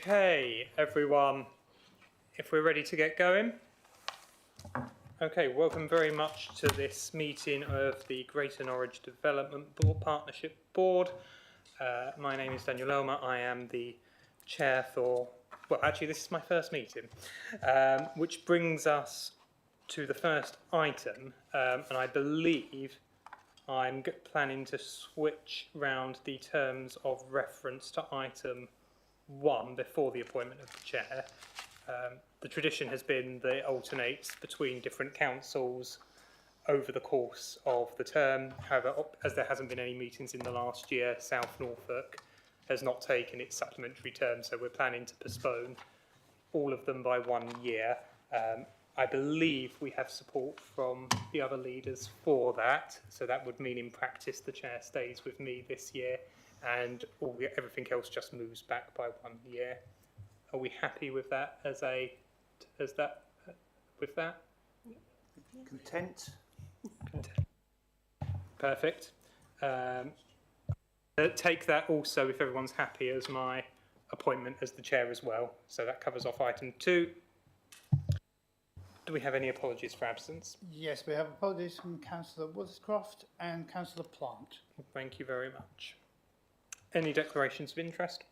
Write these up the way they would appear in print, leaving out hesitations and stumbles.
Okay, everyone, if we're ready to get going. Okay, welcome very much to this meeting of the Greater Norwich Development Board Partnership Board. My name is Daniel Elmer. I am the chair for, well, actually this is my first meeting, which brings us to the first item, and I believe I'm planning to switch round the terms of reference to item 1 before the appointment of the chair. The tradition has been that it alternates between different councils over the course of the term. However, as there hasn't been any meetings in the last year, South Norfolk has not taken its supplementary term, so we're planning to postpone all of them by 1 year. I believe we have support from the other leaders for that, so that would mean in practice the chair stays with me this year and everything else just moves back by 1 year. Are we happy with that with that? Content. Perfect. Take that also, if everyone's happy, as my appointment as the chair as well. So that covers off item 2. Do we have any apologies for absence? Yes, we have apologies from Councillor Woodcroft and Councillor Plant. Thank you very much. Any declarations of interest?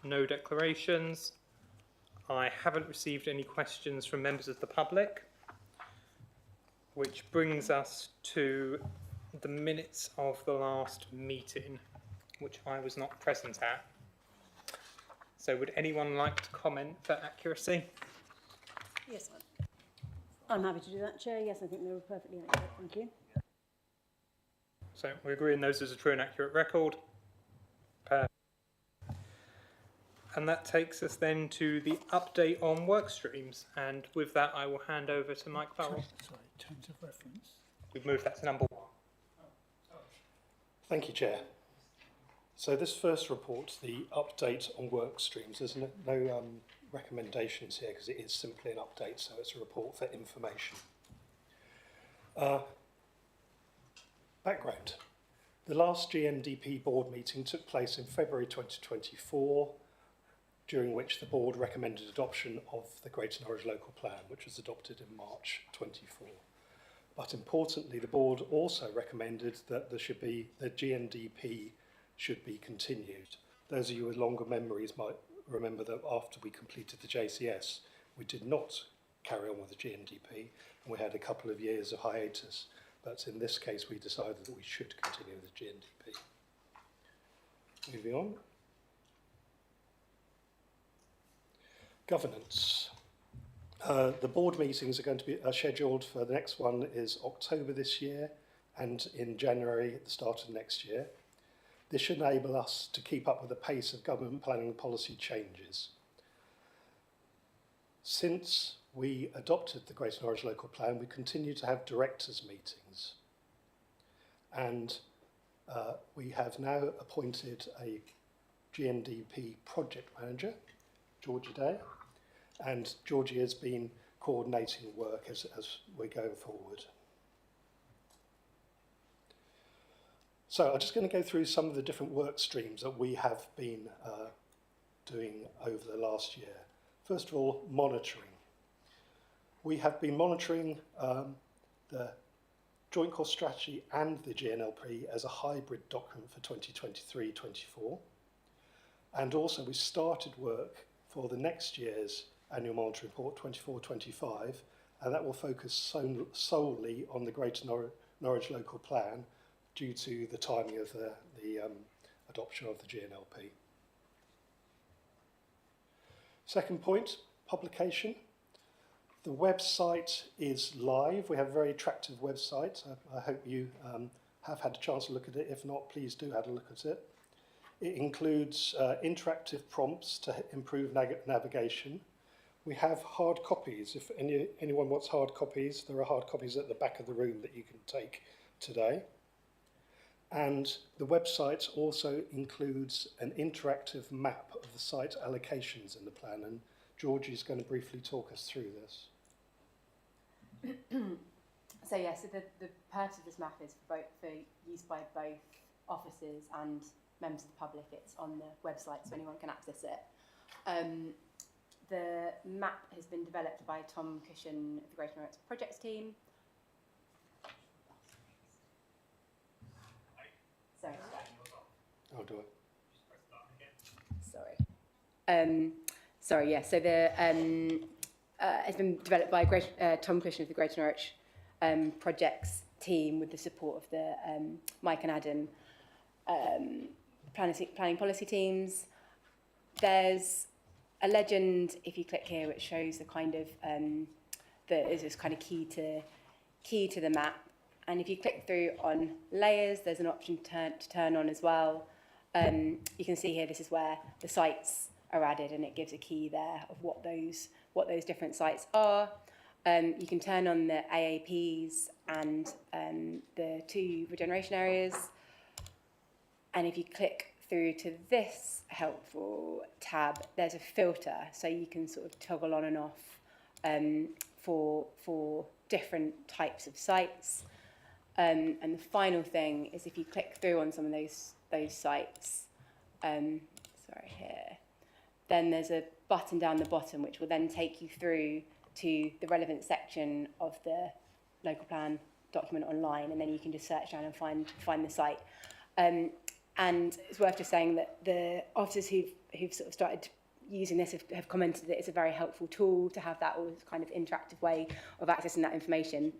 No declarations. I haven't received any questions from members of the public, which brings us to the minutes of the last meeting, which I was not present at. So would anyone like to comment for accuracy? Yes, I'm happy to do that, Chair. Yes, I think they were perfectly accurate. Thank you. So we're agreeing those as a true and accurate record. Perfect. And that takes us then to the update on work streams. And with that, I will hand over to Mike Farrell. Sorry, terms of reference. We've moved that to number 1. Thank you, Chair. So this first report, the update on work streams, there's no recommendations here because it is simply an update, so it's a report for information. Background. The last GNDP board meeting took place in February 2024, during which the board recommended adoption of the Greater Norwich Local Plan, which was adopted in March 24. But importantly, the board also recommended that the GNDP should be continued. Those of you with longer memories might remember that after we completed the JCS, we did not carry on with the GNDP, and we had a couple of years of hiatus. But in this case, we decided that we should continue with the GNDP. Moving on. Governance. The board meetings are going to be scheduled for the next one is October this year and in January at the start of next year. This should enable us to keep up with the pace of government planning policy changes. Since we adopted the Greater Norwich Local Plan, we continue to have directors' meetings. And we have now appointed a GNDP project manager, Georgie Day, and Georgie has been coordinating work as we're going forward. So I'm just going to go through some of the different work streams that we have been doing over the last year. First of all, monitoring. We have been monitoring the Joint Core Strategy and the GNLP as a hybrid document for 2023-24. And also we started work for the next year's annual monitoring report, 24-25, and that will focus solely on the Greater Norwich Local Plan due to the timing of the adoption of the GNLP. Second point, publication. The website is live. We have a very attractive website. I hope you have had a chance to look at it. If not, please do have a look at it. It includes interactive prompts to improve navigation. We have hard copies. If anyone wants hard copies, there are hard copies at the back of the room that you can take today. And the website also includes an interactive map of the site allocations in the plan, and Georgie is going to briefly talk us through this. So yes, the purpose of this map is for use by both officers and members of the public. It's on the website, so anyone can access it. The map has been developed by Tom Cushion of the Greater Norwich Projects team. Sorry. I'll do it. Sorry, yeah. So the has been developed by Tom Cushion of the Greater Norwich Projects team with the support of the Mike and Adam planning policy teams. There's a legend, if you click here, which shows the kind of that is kind of key to the map. And if you click through on layers, there's an option to turn on as well. You can see here, this is where the sites are added, and it gives a key there of what those different sites are. You can turn on the AAPs and the 2 regeneration areas. And if you click through to this helpful tab, there's a filter, so you can sort of toggle on and off for different types of sites. And the final thing is, if you click through on some of those sites, sorry, here, then there's a button down the bottom which will then take you through to the relevant section of the local plan document online, and then you can just search down and find the site. And it's worth just saying that the officers who've sort of started using this have commented that it's a very helpful tool to have that all kind of interactive way of accessing that information.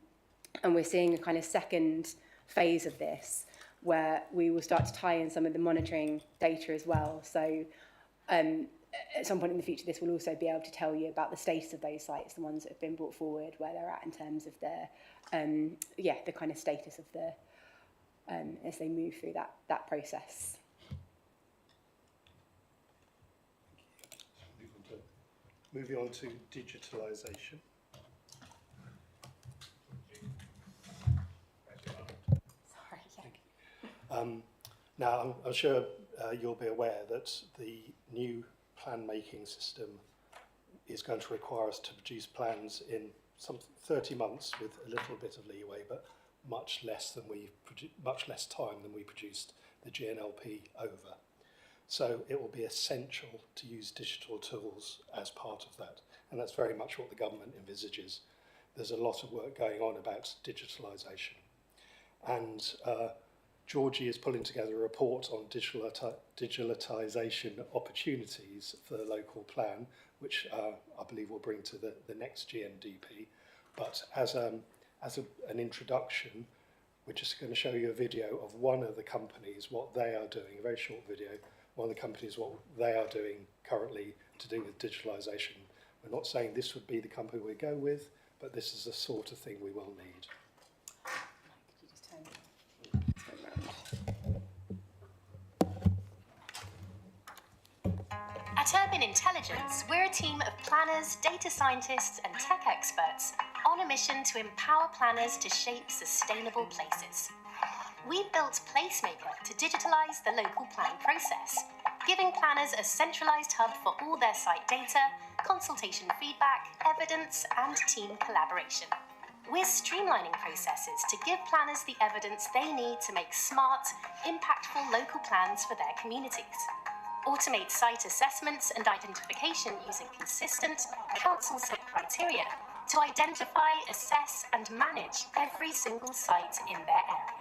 And we're seeing a kind of second phase of this where we will start to tie in some of the monitoring data as well. So at some point in the future, this will also be able to tell you about the status of those sites, the ones that have been brought forward, where they're at in terms of their, the kind of status of the, as they move through that process. Moving on to digitalisation. Now, I'm sure you'll be aware that the new plan making system is going to require us to produce plans in some 30 months with a little bit of leeway, but much less time than we produced the GNLP over. So it will be essential to use digital tools as part of that, and that's very much what the government envisages. There's a lot of work going on about digitalisation, and Georgie is pulling together a report on digitalisation opportunities for the local plan, which I believe will bring to the next GNDP. But as an introduction, we're just going to show you a video of one of the companies, what they are doing, a very short video, one of the companies, what they are doing currently to do with digitalisation. We're not saying this would be the company we go with, but this is the sort of thing we will need. At Urban Intelligence, we're a team of planners, data scientists and tech experts on a mission to empower planners to shape sustainable places. We've built Placemaker to digitalise the local plan process, giving planners a centralised hub for all their site data, consultation feedback, evidence and team collaboration. We're streamlining processes to give planners the evidence they need to make smart, impactful local plans for their communities. Automate site assessments and identification using consistent, council-set criteria to identify, assess and manage every single site in their area.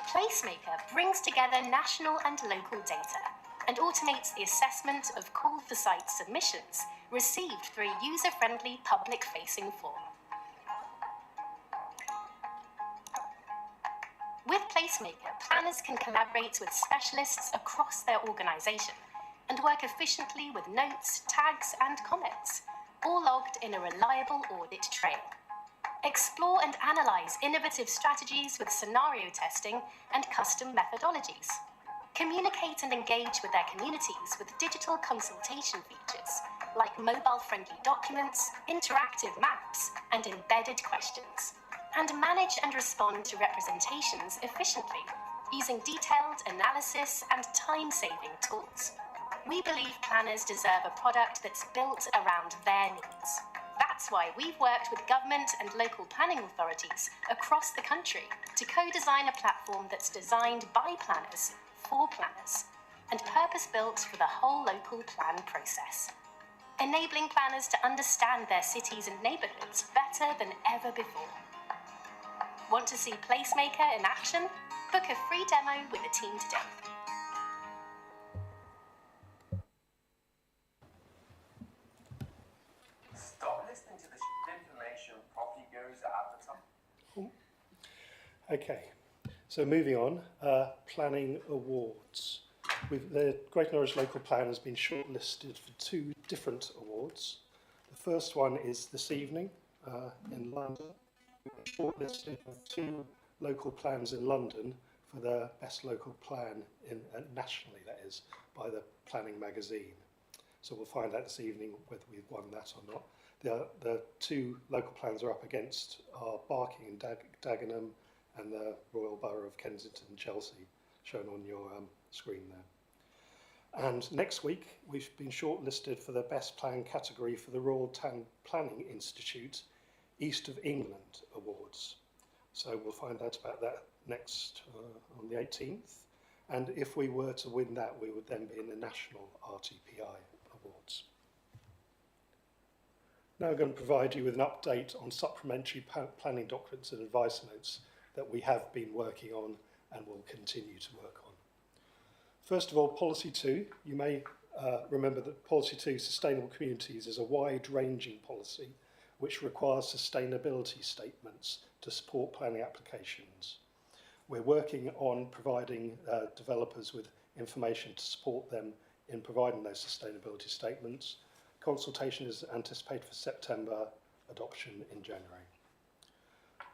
Placemaker brings together national and local data and automates the assessment of call for site submissions received through a user-friendly public-facing form. With Placemaker, planners can collaborate with specialists across their organisation and work efficiently with notes, tags and comments, all logged in a reliable audit trail. Explore and analyse innovative strategies with scenario testing and custom methodologies. Communicate and engage with their communities with digital consultation features like mobile-friendly documents, interactive maps and embedded questions. And manage and respond to representations efficiently, using detailed analysis and time-saving tools. We believe planners deserve a product that's built around their needs. That's why we've worked with government and local planning authorities across the country to co-design a platform that's designed by planners for planners and purpose-built for the whole local plan process, enabling planners to understand their cities and neighbourhoods better than ever before. Want to see Placemaker in action? Book a free demo with the team today. Stop listening to the information. Property goes out the top. Okay, so moving on, planning awards. The Greater Norwich Local Plan has been shortlisted for 2 different awards. The first one is this evening in London. We've shortlisted 2 local plans in London for the best local plan nationally, that is, by the Planning magazine. So we'll find out this evening whether we've won that or not. The 2 local plans are up against are Barking and Dagenham and the Royal Borough of Kensington and Chelsea, shown on your screen there. And next week, we've been shortlisted for the Best Plan category for the Royal Town Planning Institute East of England Awards. So we'll find out about that next on the 18th. And if we were to win that, we would then be in the National RTPI Awards. Now I'm going to provide you with an update on supplementary planning documents and advice notes that we have been working on and will continue to work on. First of all, Policy 2. You may remember that Policy 2, Sustainable Communities, is a wide-ranging policy which requires sustainability statements to support planning applications. We're working on providing developers with information to support them in providing those sustainability statements. Consultation is anticipated for September, adoption in January.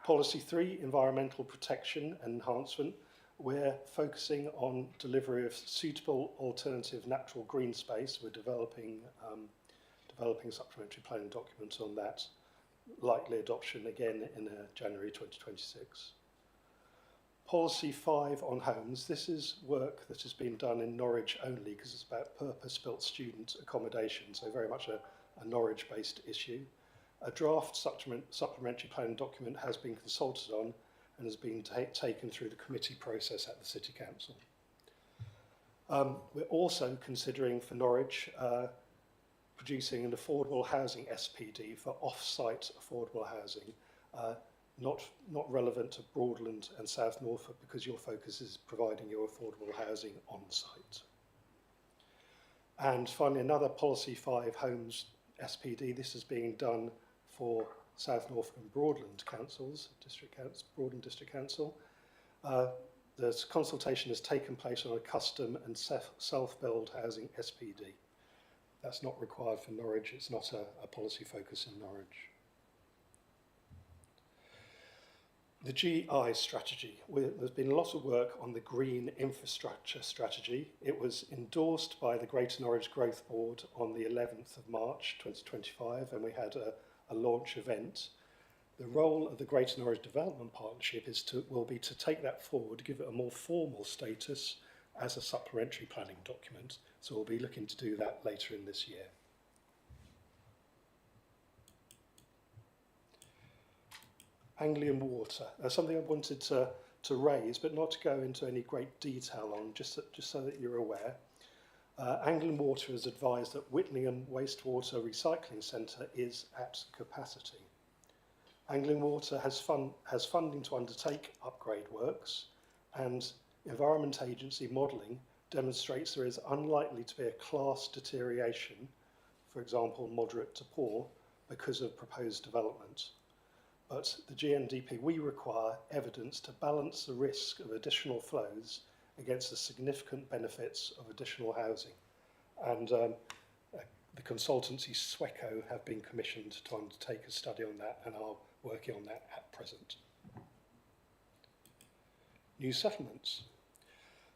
Policy 3, Environmental Protection and Enhancement. We're focusing on delivery of suitable alternative natural green space. We're developing supplementary planning documents on that. Likely adoption again in January 2026. Policy 5 on homes. This is work that has been done in Norwich only because it's about purpose-built student accommodation, so very much a Norwich-based issue. A draft supplementary planning document has been consulted on and has been taken through the committee process at the City Council. We're also considering for Norwich producing an affordable housing SPD for off-site affordable housing, not relevant to Broadland and South Norfolk because your focus is providing your affordable housing on-site. And finally, another Policy 5 Homes SPD. This is being done for South Norfolk and Broadland councils, Broadland District Council. The consultation has taken place on a custom and self-build housing SPD. That's not required for Norwich. It's not a policy focus in Norwich. The GI strategy. There's been a lot of work on the green infrastructure strategy. It was endorsed by the Greater Norwich Growth Board on the 11th of March 2025, and we had a launch event. The role of the Greater Norwich Development Partnership will be to take that forward, give it a more formal status as a supplementary planning document. So we'll be looking to do that later in this year. Anglian water. Something I wanted to raise, but not to go into any great detail on, just so that you're aware. Anglian Water has advised that Whitlingham Wastewater Recycling Centre is at capacity. Anglian Water has funding to undertake upgrade works, and Environment Agency modelling demonstrates there is unlikely to be a class deterioration, for example, moderate to poor, because of proposed development. But the GNDP, we require evidence to balance the risk of additional flows against the significant benefits of additional housing. And the consultancy Sweco have been commissioned to undertake a study on that and are working on that at present. New settlements.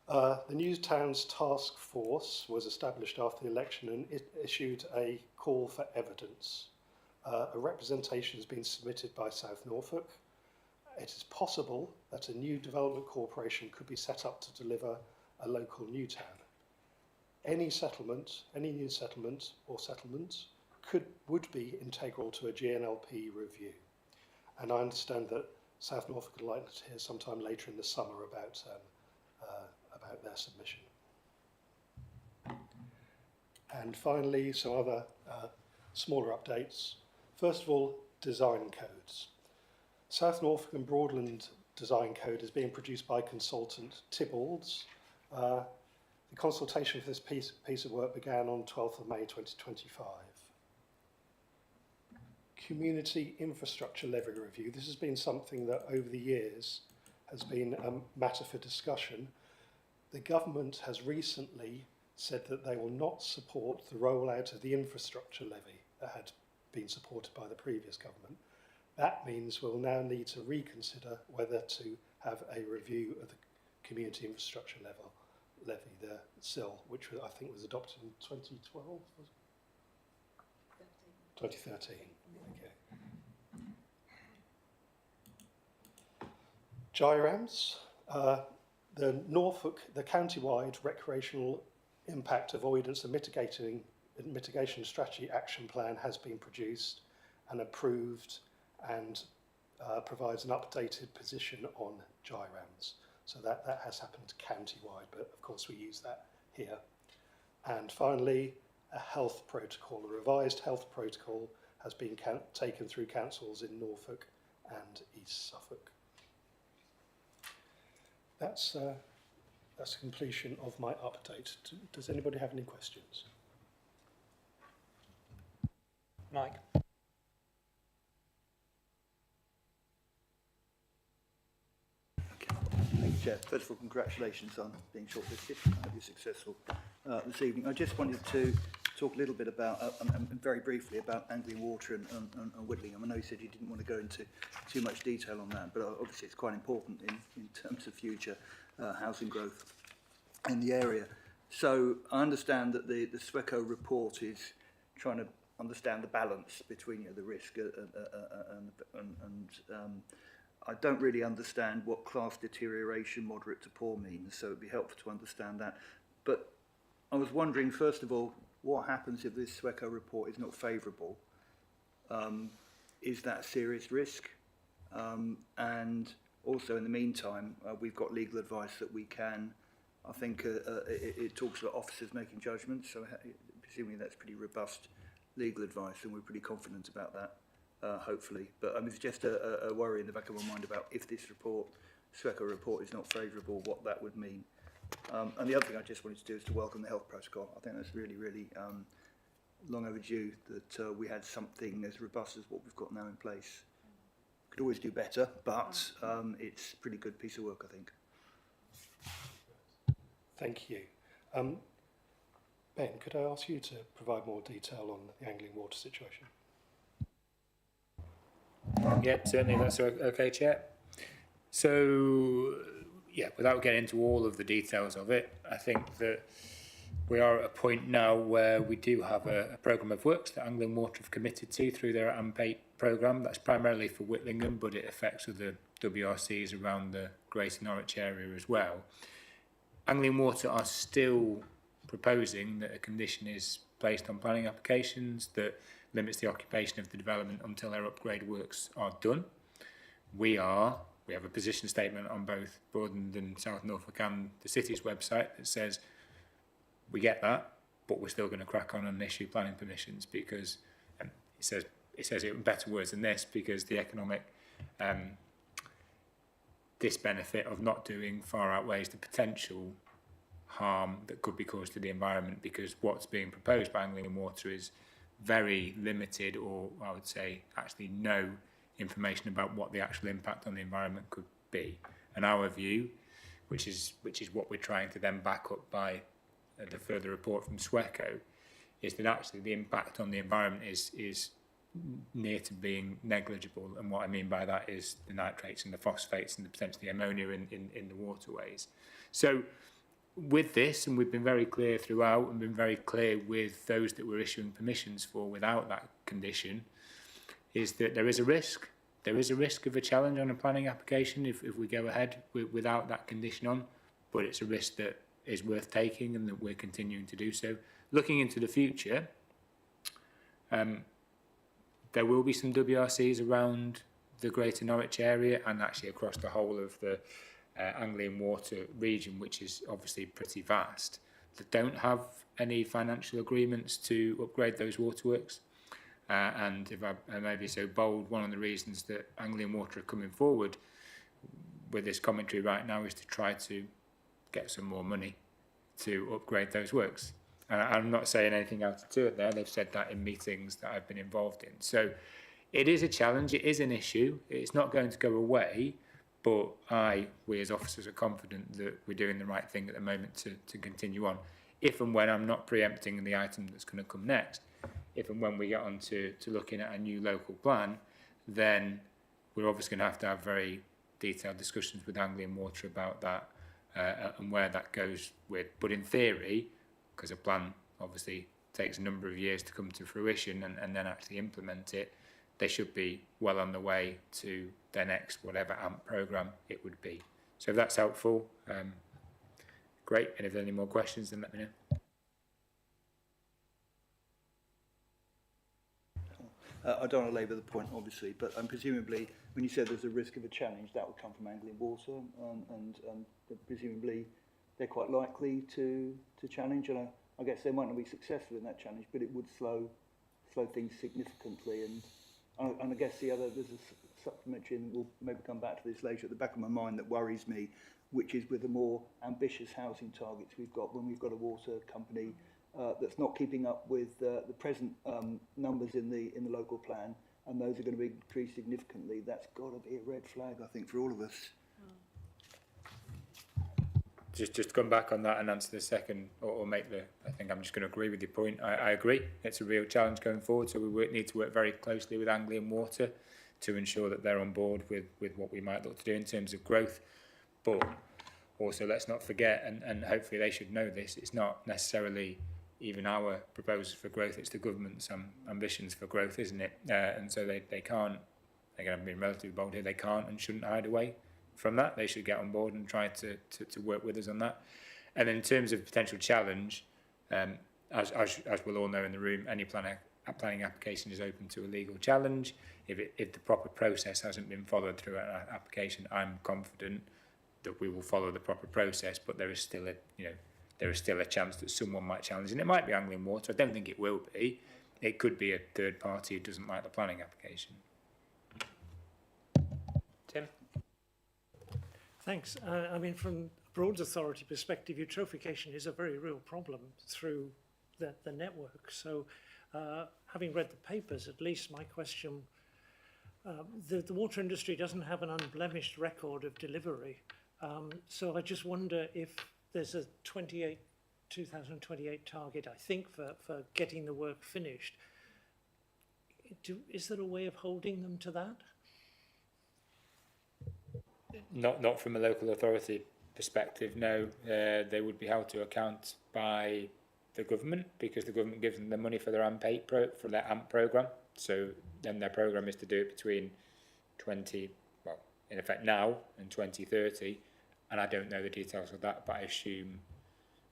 The New Towns Task Force was established after the election and it issued a call for evidence. A representation has been submitted by South Norfolk. It is possible that a new development corporation could be set up to deliver a local new town. Any settlement, any new settlement or settlements would be integral to a GNLP review. And I understand that South Norfolk would like to hear sometime later in the summer about their submission. And finally, some other smaller updates. First of all, design codes. South Norfolk and Broadland design code is being produced by consultant Tibbalds. The consultation for this piece of work began on 12th of May 2025. Community infrastructure levy review. This has been something that over the years has been a matter for discussion. The government has recently said that they will not support the rollout of the infrastructure levy that had been supported by the previous government. That means we'll now need to reconsider whether to have a review of the community infrastructure levy, the SIL, which I think was adopted in 2012, was it? 2013. Okay. GIRAMS. The county-wide recreational impact avoidance and mitigation strategy action plan has been produced and approved and provides an updated position on GIRAMS. So that has happened county-wide, but of course we use that here. And finally, a health protocol. A revised health protocol has been taken through councils in Norfolk and East Suffolk. That's completion of my update. Does anybody have any questions? Mike? Thank you, Chair. First of all, congratulations on being shortlisted. I hope you're successful this evening. I just wanted to talk a little bit about, very briefly, about Anglian Water and Whitlingham. I know you said you didn't want to go into too much detail on that, but obviously it's quite important in terms of future housing growth in the area. So I understand that the SWECO report is trying to understand the balance between the risk and I don't really understand what class deterioration moderate to poor means, so it'd be helpful to understand that. But I was wondering, first of all, what happens if this SWECO report is not favourable? Is that a serious risk? And also, in the meantime, we've got legal advice that we can, I think it talks about officers making judgments, so presumably that's pretty robust legal advice, and we're pretty confident about that. Hopefully, but it's just a worry in the back of my mind about if this report, SWECO report, is not favourable, what that would mean. And the other thing I just wanted to do is to welcome the health protocol. I think that's really, really long overdue that we had something as robust as what we've got now in place. Could always do better, but it's a pretty good piece of work, I think. Thank you. Ben, could I ask you to provide more detail on the Anglian Water situation? Yeah, certainly, that's okay, Chair. So, yeah, without getting into all of the details of it, I think that we are at a point now where we do have a programme of works that Anglian Water have committed to through their AMP8 programme. That's primarily for Whitlingham, but it affects other WRCs around the Greater Norwich area as well. Anglian Water are still proposing that a condition is placed on planning applications that limits the occupation of the development until their upgrade works are done. We have a position statement on both Broadland and South Norfolk and the city's website that says we get that, but we're still going to crack on and issue planning permissions because it says it in better words than this, because the economic disbenefit of not doing far outweighs the potential harm that could be caused to the environment, because what's being proposed by Anglian Water is very limited, or I would say actually no information about what the actual impact on the environment could be. And our view, which is what we're trying to then back up by the further report from SWECO, is that actually the impact on the environment is near to being negligible. And what I mean by that is the nitrates and the phosphates and the potentially ammonia in the waterways. So with this, and we've been very clear throughout and been very clear with those that we're issuing permissions for without that condition, is that there is a risk. There is a risk of a challenge on a planning application if we go ahead without that condition on, but it's a risk that is worth taking and that we're continuing to do so. Looking into the future, there will be some WRCs around the Greater Norwich area and actually across the whole of the Anglian Water region, which is obviously pretty vast, that don't have any financial agreements to upgrade those waterworks. And if I may be so bold, one of the reasons that Anglian Water are coming forward with this commentary right now is to try to get some more money to upgrade those works. And I'm not saying anything out of turn there. They've said that in meetings that I've been involved in. So it is a challenge. It is an issue. It's not going to go away. But we as officers are confident that we're doing the right thing at the moment to continue on. If and when, I'm not preempting the item that's going to come next, if and when we get on to looking at a new local plan, then we're obviously going to have very detailed discussions with Anglian Water about that and where that goes with. But in theory, because a plan obviously takes a number of years to come to fruition and then actually implement it, they should be well on the way to their next whatever AMP programme it would be. So if that's helpful, great. And if there are any more questions, then let me know. I don't want to labour the point, obviously, but presumably, when you said there's a risk of a challenge, that would come from Anglian Water, and presumably they're quite likely to challenge. And I guess they might not be successful in that challenge, but it would slow things significantly. And I guess there's a supplementary, and we'll maybe come back to this later, at the back of my mind that worries me, which is with the more ambitious housing targets we've got, when we've got a water company that's not keeping up with the present numbers in the local plan, and those are going to be increased significantly. That's got to be a red flag, I think, for all of us. Just to come back on that and answer the second, or make I think I'm just going to agree with your point. I agree. It's a real challenge going forward, so we need to work very closely with Anglian Water to ensure that they're on board with what we might look to do in terms of growth. But also, let's not forget, and hopefully they should know this, it's not necessarily even our proposals for growth, it's the government's ambitions for growth, isn't it? And so they can't, again, I'm being relatively bold here, they can't and shouldn't hide away from that. They should get on board and try to work with us on that. And in terms of potential challenge, as we'll all know in the room, any planning application is open to a legal challenge. If the proper process hasn't been followed through an application, I'm confident that we will follow the proper process, but there is still a chance that someone might challenge, and it might be Anglian Water. I don't think it will be. It could be a third party who doesn't like the planning application. Tim? Thanks. I mean, from Broad's authority perspective, eutrophication is a very real problem through the network. So having read the papers, at least my question, the water industry doesn't have an unblemished record of delivery. So I just wonder if there's a 2028 target, I think, for getting the work finished. Is there a way of holding them to that? Not from a local authority perspective, no. They would be held to account by the government, because the government gives them the money for their AMP programme. So then their programme is to do it between in effect now and 2030. And I don't know the details of that, but I assume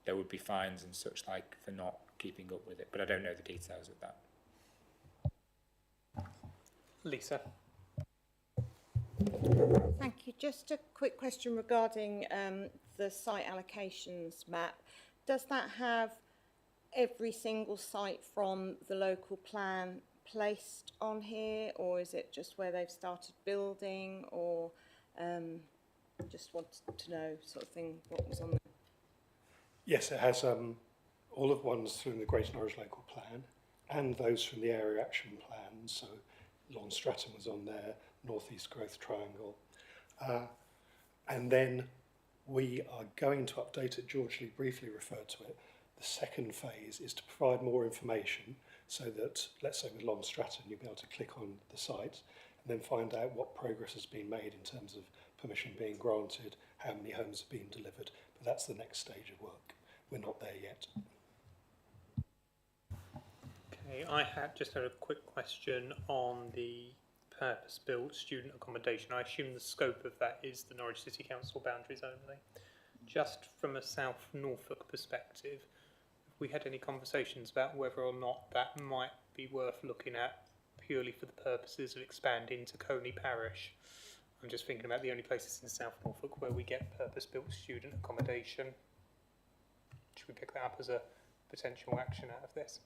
there would be fines and such like for not keeping up with it. But I don't know the details of that. Lisa? Thank you. Just a quick question regarding the site allocations map. Does that have every single site from the local plan placed on here, or is it just where they've started building, or just wanted to know sort of thing what was on there? Yes, it has all of ones from the Greater Norwich Local Plan and those from the Area Action Plan. So Long Stratton was on there, North East Growth Triangle. And then we are going to update it. George Lee briefly referred to it. The second phase is to provide more information so that, let's say with Long Stratton, you'll be able to click on the site and then find out what progress has been made in terms of permission being granted, how many homes have been delivered. But that's the next stage of work. We're not there yet. Okay, I had just a quick question on the purpose-built student accommodation. I assume the scope of that is the Norwich City Council boundaries only. Just from a South Norfolk perspective, have we had any conversations about whether or not that might be worth looking at purely for the purposes of expanding to Coney Parish? I'm just thinking about the only places in South Norfolk where we get purpose-built student accommodation. Should we pick that up as a potential action out of this?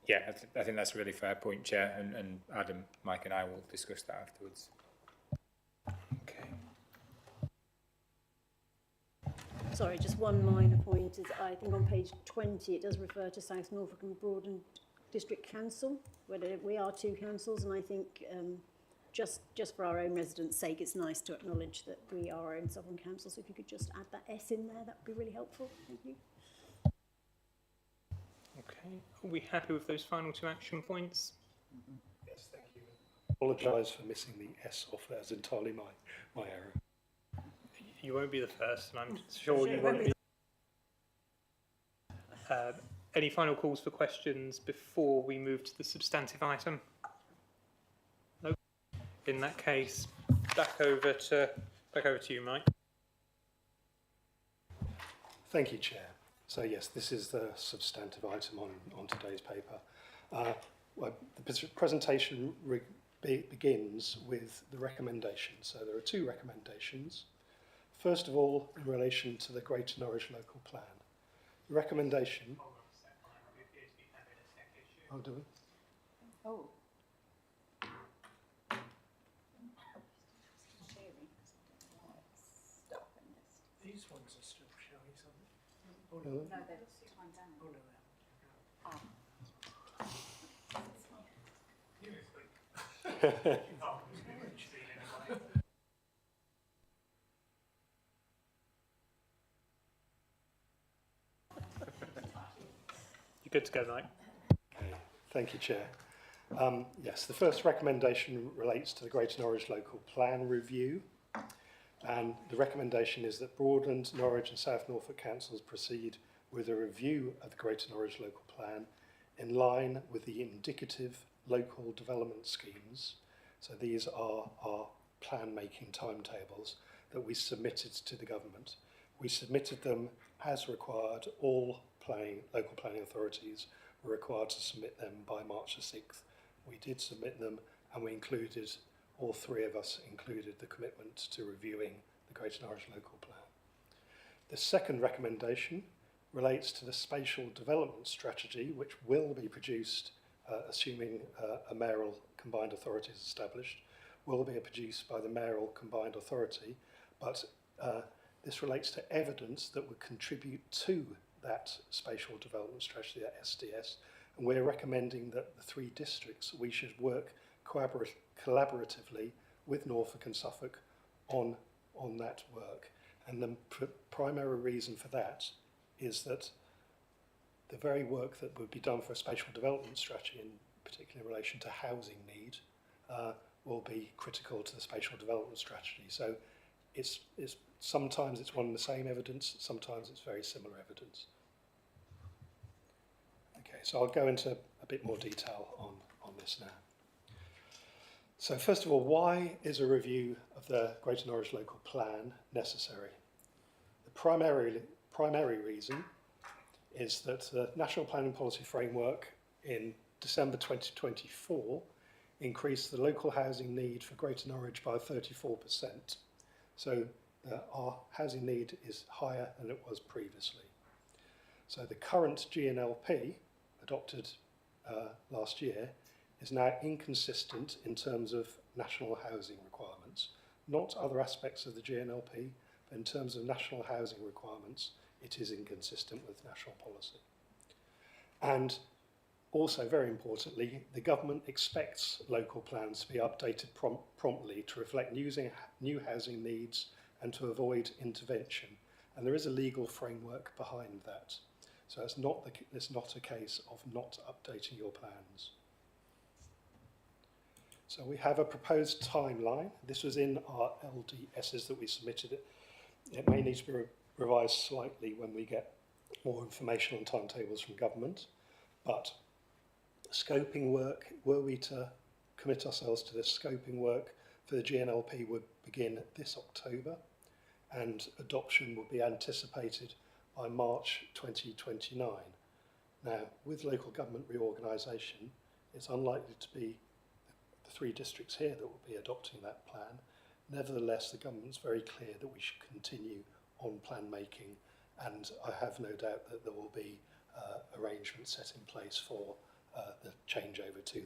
Yeah, I think that's a really fair point, Chair, and Adam, Mike and I will discuss that afterwards. Okay. Sorry, just one minor point is I think on page 20 it does refer to South Norfolk and Broughton District Council, where we are two councils, and I think just for our own residents' sake, it's nice to acknowledge that we are our own sovereign council. So if you could just add that S in there, that would be really helpful. Thank you. Okay. Are we happy with those final two action points? Yes, thank you. Apologise for missing the S off there. It's entirely my error. You won't be the first, and I'm sure you won't be. Any final calls for questions before we move to the substantive item? No. In that case, back over to you, Mike. Thank you, Chair. So yes, this is the substantive item on today's paper. Well, the presentation begins with the recommendations. So there are two recommendations. First of all, in relation to the Greater Norwich Local Plan. The recommendation... Oh, do we? Oh. These ones are still showing something. Oh, no. No, they're time down. Oh, no. You're good to go, Mike. Okay. Thank you, Chair. Yes, the first recommendation relates to the Greater Norwich Local Plan review. And the recommendation is that Broadland, Norwich and South Norfolk councils proceed with a review of the Greater Norwich Local Plan in line with the indicative local development schemes. So these are our plan-making timetables that we submitted to the government. We submitted them as required. All local planning authorities were required to submit them by March the 6th. We did submit them, and we included, all three of us included the commitment to reviewing the Greater Norwich Local Plan. The second recommendation relates to the spatial development strategy, which will be produced, assuming a mayoral combined authority is established, will be produced by the mayoral combined authority, but this relates to evidence that would contribute to that spatial development strategy, that SDS, and we're recommending that the three districts, we should work collaboratively with Norfolk and Suffolk on that work. And the primary reason for that is that the very work that would be done for a spatial development strategy, in particular in relation to housing need, will be critical to the spatial development strategy. So it's sometimes it's one and the same evidence, sometimes it's very similar evidence. Okay, so I'll go into a bit more detail on this now. So first of all, why is a review of the Greater Norwich Local Plan necessary? The primary reason is that the National Planning Policy Framework in December 2024 increased the local housing need for Greater Norwich by 34%. So our housing need is higher than it was previously. So the current GNLP, adopted last year, is now inconsistent in terms of national housing requirements. Not other aspects of the GNLP, but in terms of national housing requirements, it is inconsistent with national policy. And also, very importantly, the government expects local plans to be updated promptly to reflect new housing needs and to avoid intervention. And there is a legal framework behind that. So it's not a case of not updating your plans. So we have a proposed timeline. This was in our LDSs that we submitted. It may need to be revised slightly when we get more information on timetables from government. But scoping work, were we to commit ourselves to this, scoping work for the GNLP would begin this October, and adoption would be anticipated by March 2029. Now, with local government reorganisation, it's unlikely to be the 3 districts here that will be adopting that plan. Nevertheless, the government's very clear that we should continue on plan making, and I have no doubt that there will be arrangements set in place for the changeover to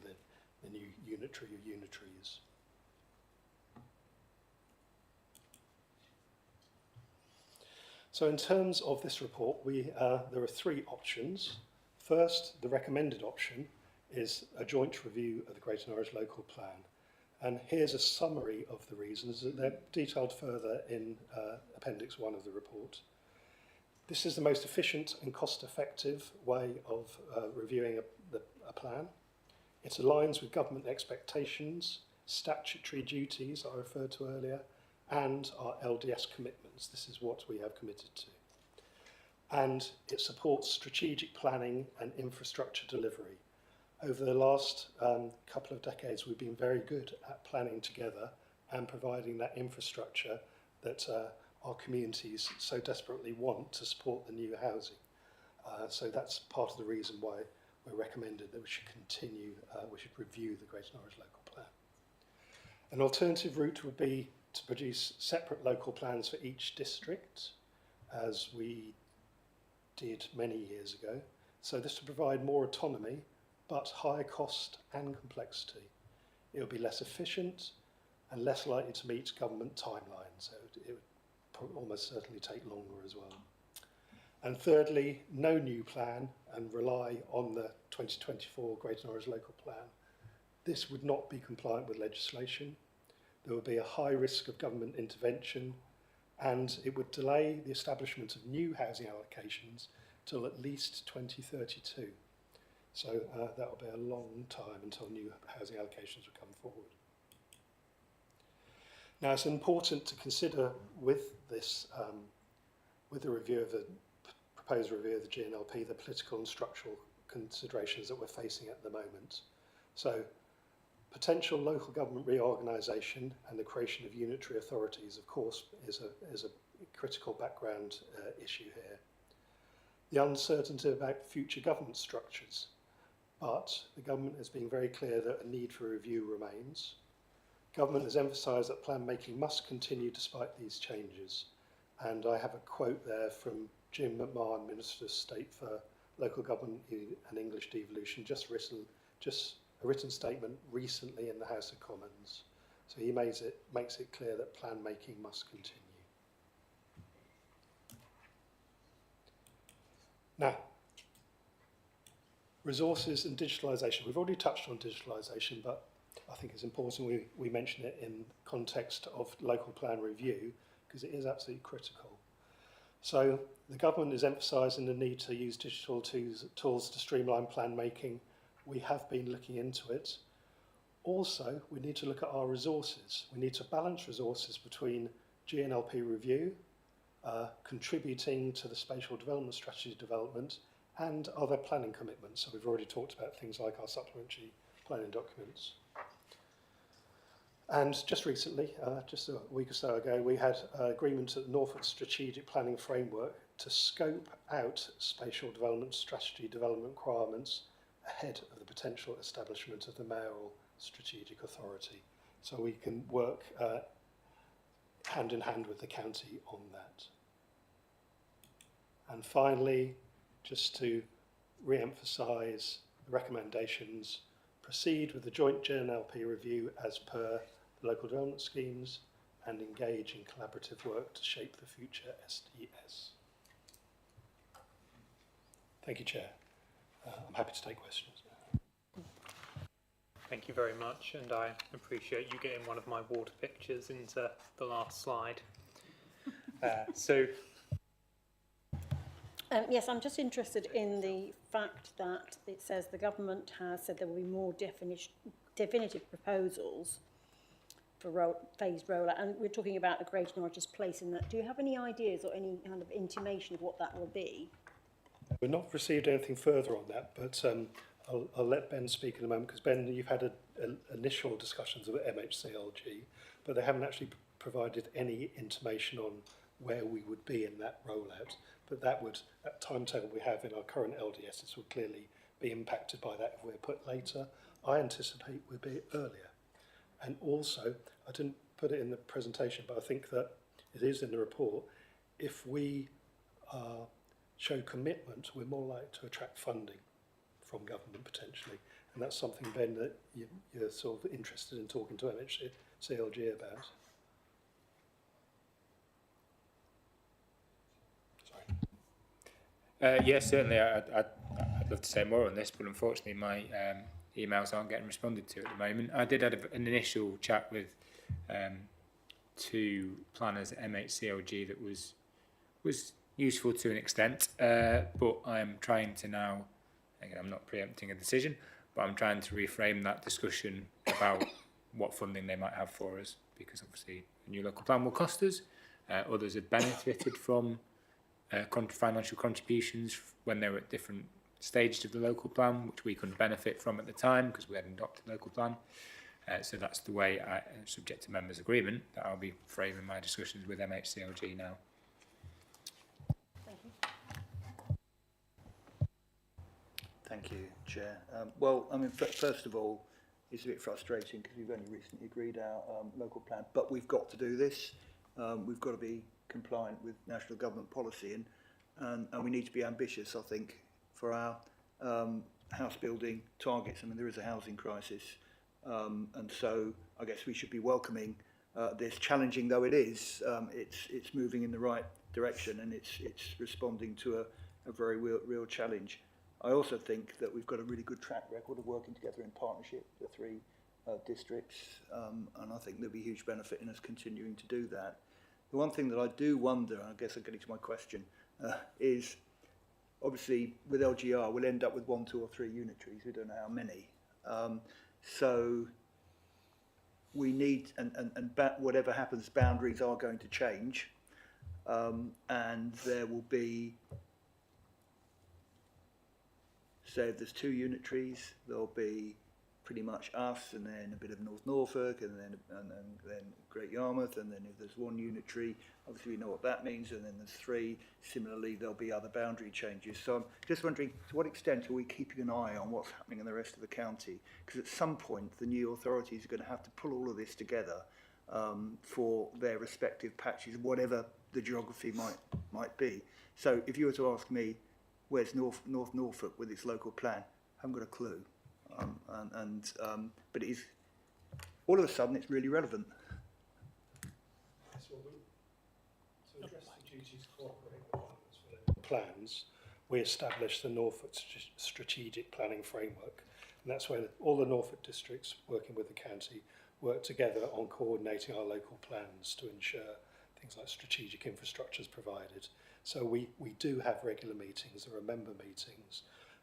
the new unitary or unitaries. So in terms of this report, there are 3 options. First, the recommended option is a joint review of the Greater Norwich Local Plan. And here's a summary of the reasons. They're detailed further in Appendix 1 of the report. This is the most efficient and cost-effective way of reviewing a plan. It aligns with government expectations, statutory duties I referred to earlier, and our LDS commitments. This is what we have committed to. And it supports strategic planning and infrastructure delivery. Over the last couple of decades, we've been very good at planning together and providing that infrastructure that our communities so desperately want to support the new housing. So that's part of the reason why we're recommended that we should continue, we should review the Greater Norwich Local Plan. An alternative route would be to produce separate local plans for each district, as we did many years ago. So this would provide more autonomy, but higher cost and complexity. It would be less efficient and less likely to meet government timelines. So it would almost certainly take longer as well. And thirdly, no new plan and rely on the 2024 Greater Norwich Local Plan. This would not be compliant with legislation. There would be a high risk of government intervention, and it would delay the establishment of new housing allocations till at least 2032. So that will be a long time until new housing allocations would come forward. Now, it's important to consider with this, with the review of the proposed review of the GNLP, the political and structural considerations that we're facing at the moment. So, potential local government reorganisation and the creation of unitary authorities, of course, is a critical background issue here. The uncertainty about future government structures, but the government has been very clear that a need for review remains. Government has emphasised that plan making must continue despite these changes. And I have a quote there from Jim McMahon, Minister of State for Local Government and English Devolution, just a written statement recently in the House of Commons. So he makes it clear that plan making must continue. Now, resources and digitalisation. We've already touched on digitalisation, but I think it's important we mention it in context of local plan review because it is absolutely critical. So the government is emphasising the need to use digital tools to streamline plan making. We have been looking into it. Also, we need to look at our resources. We need to balance resources between GNLP review, contributing to the spatial development strategy development, and other planning commitments. So we've already talked about things like our supplementary planning documents. And just recently, just a week or so ago, we had agreement at the Norfolk Strategic Planning Framework to scope out spatial development strategy development requirements ahead of the potential establishment of the mayoral strategic authority. So we can work hand in hand with the county on that. And finally, just to re-emphasise the recommendations, proceed with the joint GNLP review as per the local development schemes and engage in collaborative work to shape the future SDS. Thank you, Chair. I'm happy to take questions. Thank you very much, and I appreciate you getting one of my water pictures into the last slide. Yes, I'm just interested in the fact that it says the government has said there will be more definitive proposals for phased rollout, and we're talking about the Greater Norwich's place in that. Do you have any ideas or any kind of intimation of what that will be? We've not received anything further on that, but I'll let Ben speak in a moment, because Ben, you've had initial discussions with MHCLG, but they haven't actually provided any intimation on where we would be in that rollout. But that timetable we have in our current LDSs would clearly be impacted by that if we're put later. I anticipate we'll be earlier. And also, I didn't put it in the presentation, but I think that it is in the report. If we show commitment, we're more likely to attract funding from government potentially. And that's something, Ben, that you're sort of interested in talking to MHCLG about. Yes, certainly. I'd love to say more on this, but unfortunately my emails aren't getting responded to at the moment. I did have an initial chat with two planners at MHCLG that was useful to an extent, but I'm trying to now, again, I'm not preempting a decision, but I'm trying to reframe that discussion about what funding they might have for us, because obviously a new local plan will cost us. Others have benefited from financial contributions when they were at different stages of the local plan, which we couldn't benefit from at the time because we hadn't adopted the local plan. So that's the way, subject to members' agreement, that I'll be framing my discussions with MHCLG now. Thank you. Thank you, Chair. Well, I mean, first of all, it's a bit frustrating because we've only recently agreed our local plan, but we've got to do this. We've got to be compliant with national government policy, and we need to be ambitious, I think, for our house building targets. I mean, there is a housing crisis, and so I guess we should be welcoming this, challenging though it is. It's moving in the right direction, and it's responding to a very real challenge. I also think that we've got a really good track record of working together in partnership, the three districts, and I think there'll be huge benefit in us continuing to do that. The one thing that I do wonder, and I guess I'm getting to my question, is obviously with LGR we'll end up with 1, 2 or 3 unitaries. We don't know how many. So we need, whatever happens, boundaries are going to change, and there will be, say if there's 2 unitaries, there'll be pretty much us, and then a bit of North Norfolk, and then Great Yarmouth, and then if there's 1 unitary, obviously we know what that means, and then there's 3. Similarly, there'll be other boundary changes. So I'm just wondering, to what extent are we keeping an eye on what's happening in the rest of the county? Because at some point, the new authorities are going to have to pull all of this together for their respective patches, whatever the geography might be. So if you were to ask me, where's North Norfolk with its local plan? I haven't got a clue. But it is, all of a sudden, it's really relevant. So to address the duties to cooperate requirements for local plans, we established the Norfolk Strategic Planning Framework, and that's where all the Norfolk districts working with the county work together on coordinating our local plans to ensure things like strategic infrastructure is provided. So we do have regular meetings, there are member meetings,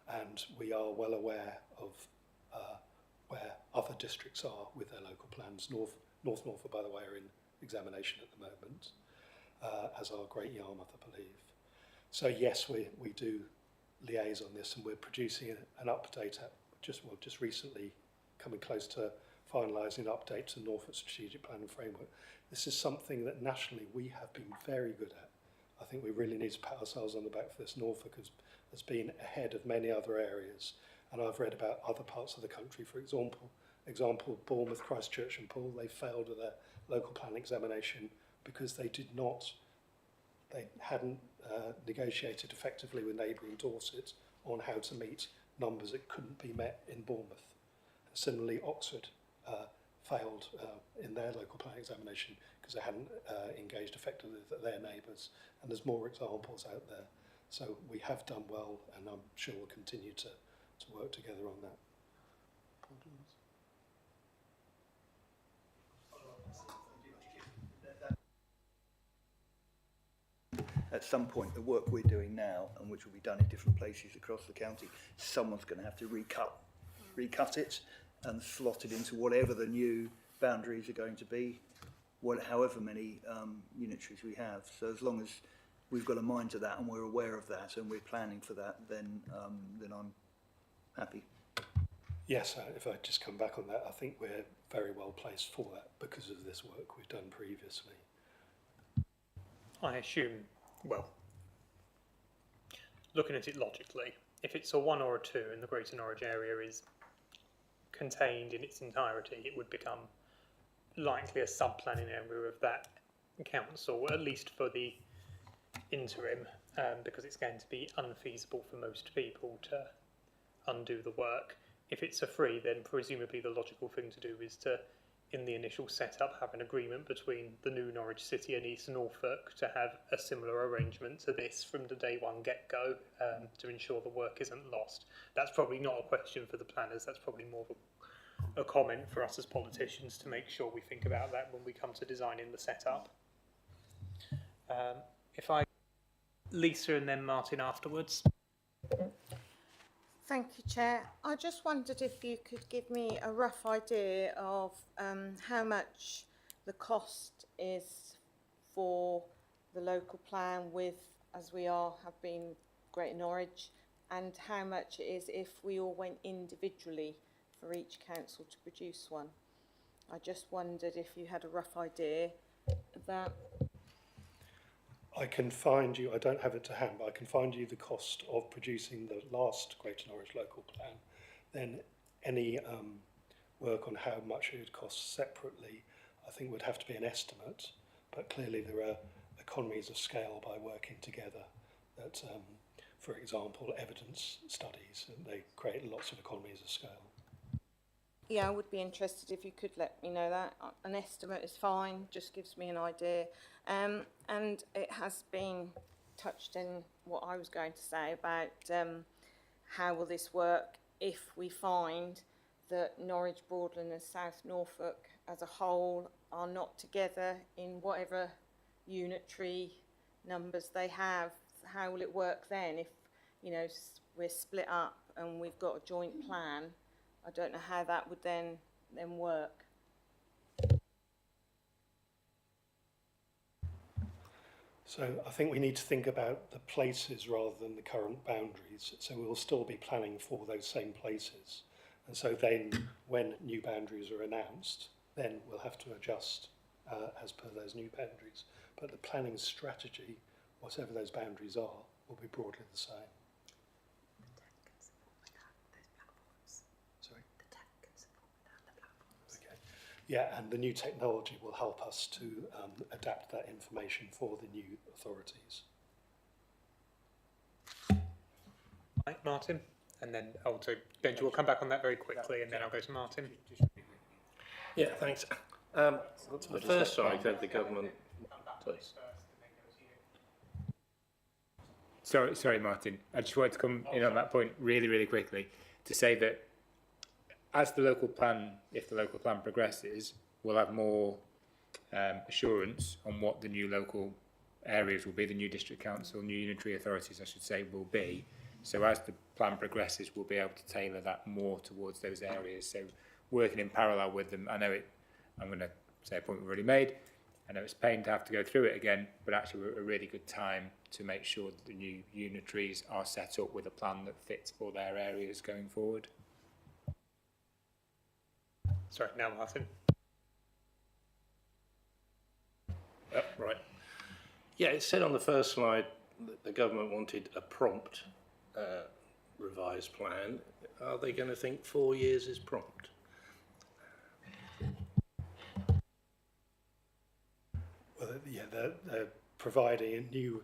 and we are well aware of where other districts are with their local plans. North Norfolk, by the way, are in examination at the moment, as are Great Yarmouth, I believe. So yes, we do liaise on this, and we're producing an update just recently coming close to finalising an update to the Norfolk Strategic Planning Framework. This is something that nationally we have been very good at. I think we really need to pat ourselves on the back for this. Norfolk has been ahead of many other areas, and I've read about other parts of the country, for example, Bournemouth, Christchurch and Poole, they failed at their local plan examination because they hadn't negotiated effectively with neighbouring Dorset on how to meet numbers that couldn't be met in Bournemouth. And similarly, Oxford failed in their local plan examination because they hadn't engaged effectively with their neighbours, and there's more examples out there. So we have done well, and I'm sure we'll continue to work together on that. At some point, the work we're doing now, and which will be done in different places across the county, someone's going to have to recut it and slot it into whatever the new boundaries are going to be, however many unitaries we have. So as long as we've got a mind to that and we're aware of that and we're planning for that, then I'm happy. Yes, if I just come back on that, I think we're very well placed for that because of this work we've done previously. I assume, well, looking at it logically, if it's a 1 or a 2 and the Greater Norwich area is contained in its entirety, it would become likely a sub-planning area of that council, at least for the interim, because it's going to be unfeasible for most people to undo the work. If it's a free, then presumably the logical thing to do is to, in the initial setup, have an agreement between the new Norwich City and East Norfolk to have a similar arrangement to this from the day one get-go, to ensure the work isn't lost. That's probably not a question for the planners, that's probably more of a comment for us as politicians to make sure we think about that when we come to designing the setup. If I... Lisa and then Martin afterwards. Thank you, Chair. I just wondered if you could give me a rough idea of how much the cost is for the local plan with, as we have been Greater Norwich, and how much it is if we all went individually for each council to produce one. I just wondered if you had a rough idea of that. I can find you, I don't have it to hand, but I can find you the cost of producing the last Greater Norwich local plan. Then any work on how much it would cost separately, I think would have to be an estimate, but clearly there are economies of scale by working together. That, for example, evidence studies, they create lots of economies of scale. Yeah, I would be interested if you could let me know that. An estimate is fine, just gives me an idea. And it has been touched in what I was going to say about how will this work if we find that Norwich, Broadland and South Norfolk as a whole are not together in whatever unitary numbers they have. How will it work then if, you know, we're split up and we've got a joint plan? I don't know how that would then work. So I think we need to think about the places rather than the current boundaries. So we'll still be planning for those same places. And so then when new boundaries are announced, then we'll have to adjust as per those new boundaries. But the planning strategy, whatever those boundaries are, will be broadly the same. Yeah, and the new technology will help us to adapt that information for the new authorities. Right, Martin, and then also Benji will come back on that very quickly, and then I'll go to Martin. Yeah, thanks. The first slide had the government. Sorry, Martin. I just wanted to come in on that point really quickly to say that as the local plan, if the local plan progresses, we'll have more assurance on what the new local areas will be, the new district council, new unitary authorities, I should say, will be. So as the plan progresses, we'll be able to tailor that more towards those areas. So working in parallel with them, I know I'm going to say a point we've already made. I know it's a pain to have to go through it again, but actually we're at a really good time to make sure that the new unitaries are set up with a plan that fits for their areas going forward. Sorry, now Martin. Right. Yeah, it said on the first slide that the government wanted a prompt revised plan. Are they going to think 4 years is prompt? Well, yeah, they're providing a new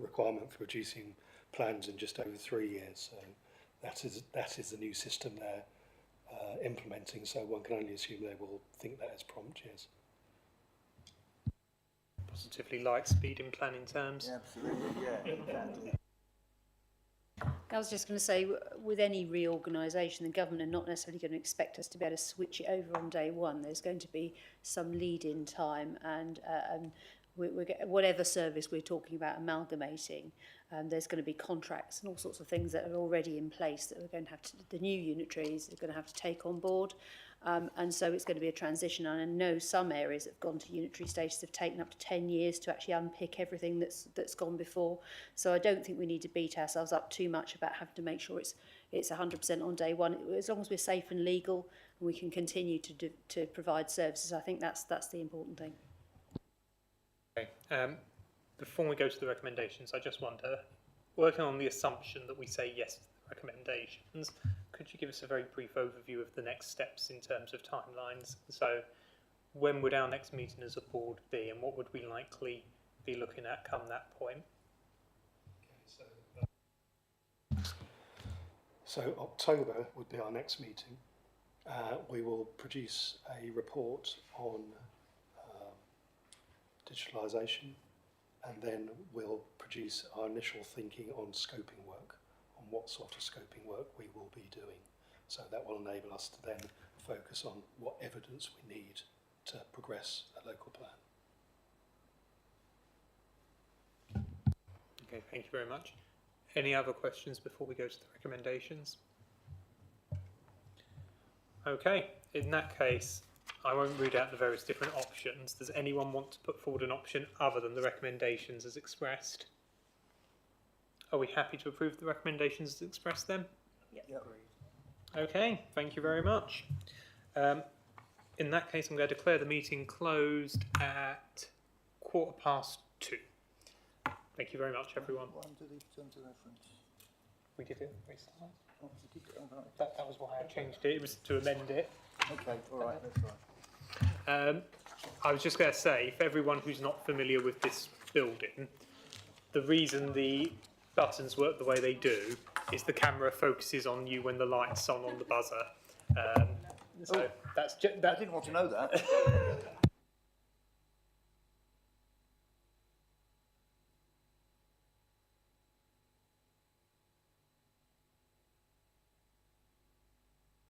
requirement for producing plans in just over 3 years. So that is the new system they're implementing. So one can only assume they will think that as prompt, yes. Positively light speed in planning terms. Yeah, absolutely, yeah, exactly. I was just going to say, with any reorganisation, the government are not necessarily going to expect us to be able to switch it over on day one. There's going to be some lead-in time, and whatever service we're talking about amalgamating, there's going to be contracts and all sorts of things that are already in place that we're going to have to, the new unitaries are going to have to take on board. And so it's going to be a transition. And I know some areas that have gone to unitary status have taken up to 10 years to actually unpick everything that's gone before. So I don't think we need to beat ourselves up too much about having to make sure it's 100% on day one. As long as we're safe and legal and we can continue to provide services, I think that's the important thing. Okay. Before we go to the recommendations, I just wonder, working on the assumption that we say yes to the recommendations, could you give us a very brief overview of the next steps in terms of timelines? So when would our next meeting as a board be, and what would we likely be looking at come that point? So October would be our next meeting. We will produce a report on digitalisation, and then we'll produce our initial thinking on scoping work, on what sort of scoping work we will be doing. So that will enable us to then focus on what evidence we need to progress a local plan. Okay, thank you very much. Any other questions before we go to the recommendations? Okay, in that case, I won't read out the various different options. Does anyone want to put forward an option other than the recommendations as expressed? Are we happy to approve the recommendations as expressed then? Yep. Okay, thank you very much. In that case, I'm going to declare the meeting closed at 2:15. Thank you very much, everyone. Under the terms of reference. We did it at the very start. Oh, we did, oh, right. That was why I changed it. It was to amend it. Okay, all right, that's fine. I was just going to say, for everyone who's not familiar with this building, the reason the buttons work the way they do is the camera focuses on you when the light's on the buzzer. So that's I didn't want to know that.